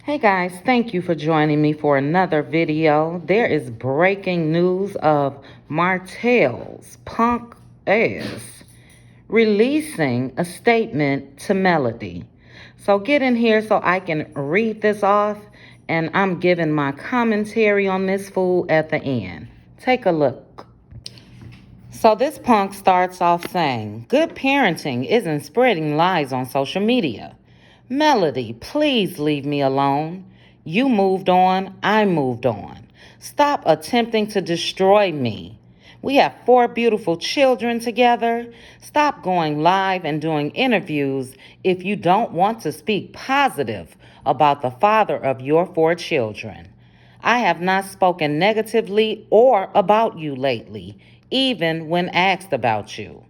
Hey guys, thank you for joining me for another video. There is breaking news of Martell's punk ass releasing a statement to Melody. So get in here so I can read this off, and I'm giving my commentary on this fool at the end. Take a look. So this punk starts off saying, "Good parenting isn't spreading lies on social media. Melody, please leave me alone. You moved on, I moved on. Stop attempting to destroy me. We have 4 beautiful children together. Stop going live and doing interviews if you don't want to speak positive about the father of your 4 children. I have not spoken negatively or about you lately, even when asked about you.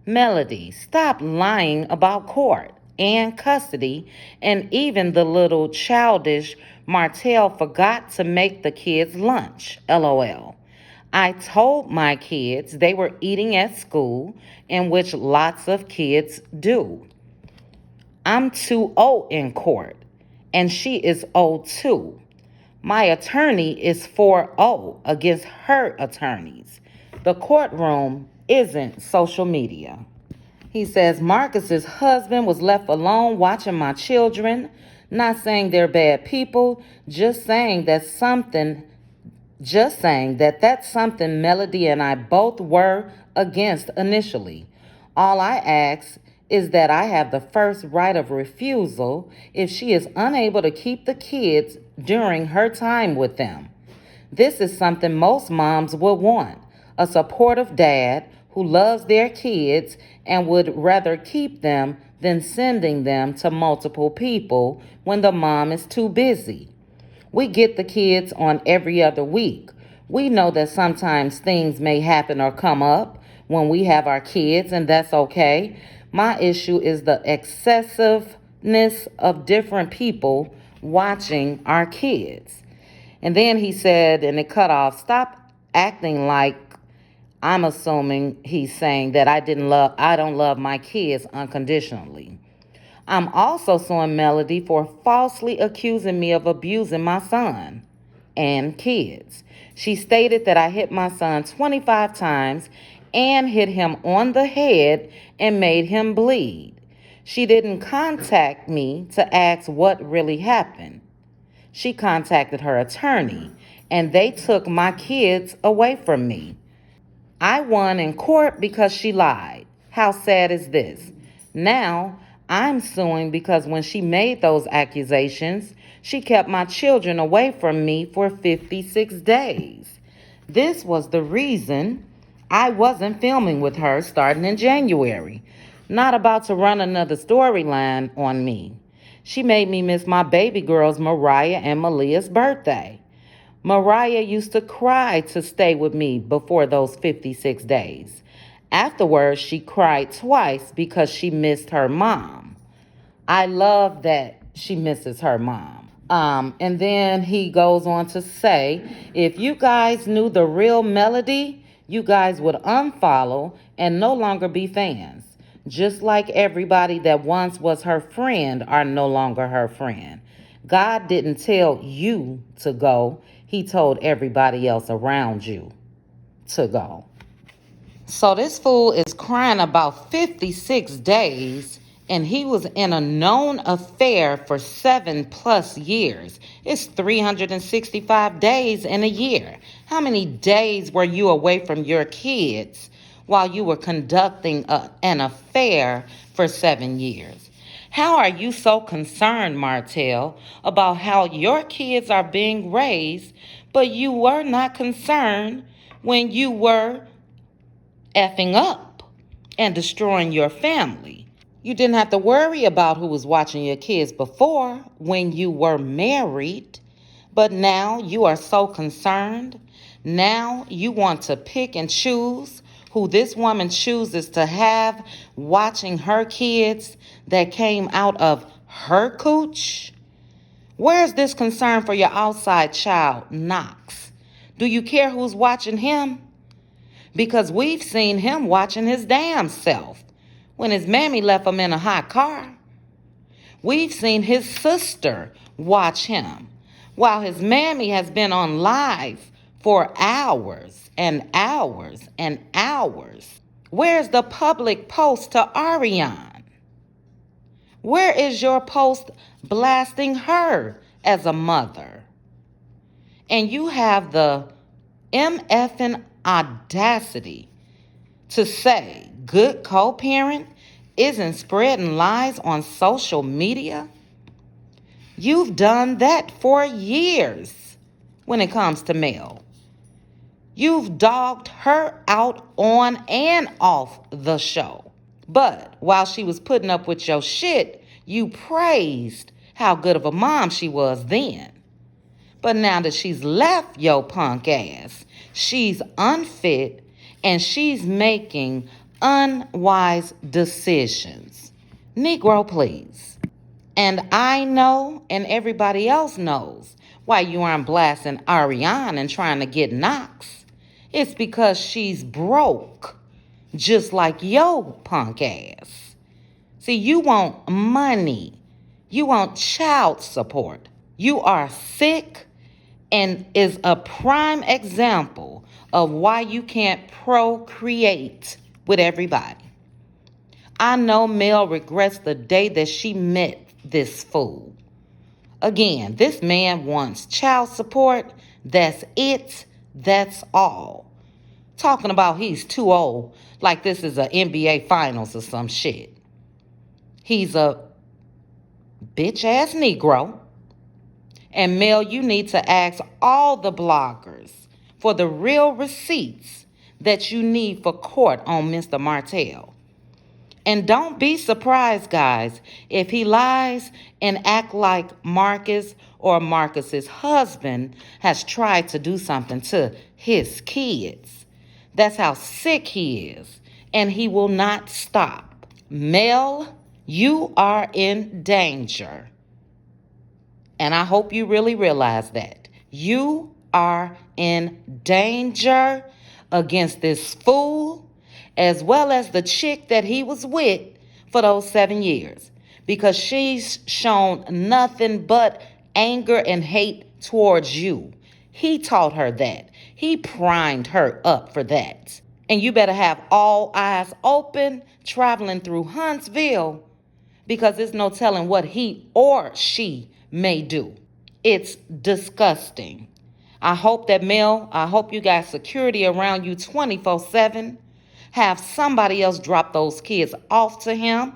Melody, stop lying about court and custody, and even the little childish Martell forgot to make the kids lunch. LOL. I told my kids they were eating at school, in which lots of kids do. I'm 2-0 in court, and she is 0-2. My attorney is 4-0 against her attorneys. The courtroom isn't social media." He says Marcus's husband was left alone watching my children, not saying they're bad people, just saying that's something Melody and I both were against initially. All I ask is that I have the first right of refusal if she is unable to keep the kids during her time with them. This is something most moms would want, a supportive dad who loves their kids and would rather keep them than sending them to multiple people when the mom is too busy. We get the kids on every other week. We know that sometimes things may happen or come up when we have our kids, and that's okay. My issue is the excessiveness of different people watching our kids. And then he said, and it cut off, "Stop acting like," I'm assuming he's saying that I don't love my kids unconditionally. "I'm also suing Melody for falsely accusing me of abusing my son and kids. She stated that I hit my son 25 times and hit him on the head and made him bleed. She didn't contact me to ask what really happened. She contacted her attorney, and they took my kids away from me. I won in court because she lied. How sad is this? Now I'm suing because when she made those accusations, she kept my children away from me for 56 days. This was the reason I wasn't filming with her starting in January. Not about to run another storyline on me. She made me miss my baby girls Mariah and Malia's birthday. Mariah used to cry to stay with me before those 56 days. Afterwards, she cried twice because she missed her mom. I love that she misses her mom." And then he goes on to say, "If you guys knew the real Melody, you guys would unfollow and no longer be fans. Just like everybody that once was her friend are no longer her friend. God didn't tell you to go. He told everybody else around you to go." So this fool is crying about 56 days, and he was in a known affair for 7+ years. It's 365 days in a year. How many days were you away from your kids while you were conducting an affair for 7 years? How are you so concerned, Martell, about how your kids are being raised, but you were not concerned when you were effing up and destroying your family? You didn't have to worry about who was watching your kids before when you were married, but now you are so concerned. Now you want to pick and choose who this woman chooses to have watching her kids that came out of her cooch. Where's this concern for your outside child, Knox? Do you care who's watching him? Because we've seen him watching his damn self when his mammy left him in a hot car. We've seen his sister watch him while his mammy has been on live for hours and hours and hours. Where's the public post to Ariane? Where is your post blasting her as a mother? And you have the MFing audacity to say good co-parent isn't spreading lies on social media? You've done that for years when it comes to Mel. You've dogged her out on and off the show. But while she was putting up with your shit, you praised how good of a mom she was then. But now that she's left your punk ass, she's unfit and she's making unwise decisions. Negro, please. And I know, and everybody else knows, why you aren't blasting Ariane and trying to get Knox. It's because she's broke, just like your punk ass. See, you want money. You want child support. You are sick and is a prime example of why you can't procreate with everybody. I know Mel regrets the day that she met this fool. Again, this man wants child support. That's it. That's all. Talking about he's too old, like this is a NBA Finals or some shit. He's a bitch-ass Negro. And Mel, you need to ask all the bloggers for the real receipts that you need for court on Mr. Martell. And don't be surprised, guys, if he lies and act like Marcus or Marcus's husband has tried to do something to his kids. That's how sick he is, and he will not stop. Mel, you are in danger. And I hope you really realize that. You are in danger against this fool, as well as the chick that he was with for those 7 years. Because she's shown nothing but anger and hate towards you. He taught her that. He primed her up for that. And you better have all eyes open traveling through Huntsville, because there's no telling what he or she may do. It's disgusting. I hope that Mel, I hope you got security around you 24/7. Have somebody else drop those kids off to him.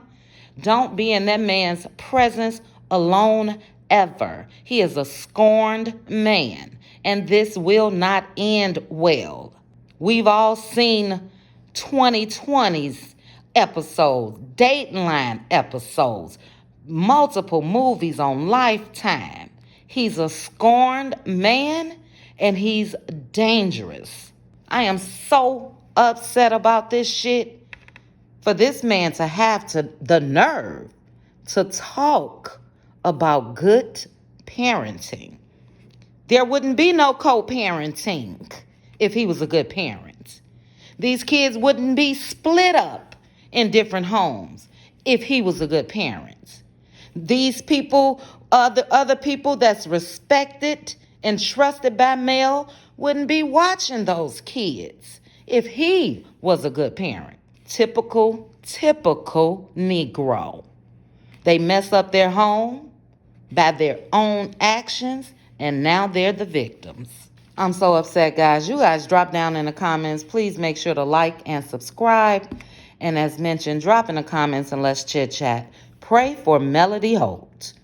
Don't be in that man's presence alone ever. He is a scorned man, and this will not end well. We've all seen 2020's episodes, Dateline episodes, multiple movies on Lifetime. He's a scorned man and he's dangerous. I am so upset about this shit. For this man to have the nerve to talk about good parenting. There wouldn't be no co-parenting if he was a good parent. These kids wouldn't be split up in different homes if he was a good parent. These people, other people that's respected and trusted by Mel, wouldn't be watching those kids if he was a good parent. Typical Negro. They mess up their home by their own actions, and now they're the victims. I'm so upset, guys. You guys drop down in the comments. Please make sure to like and subscribe. And as mentioned, drop in the comments and let's chit chat. Pray for Melody Holt.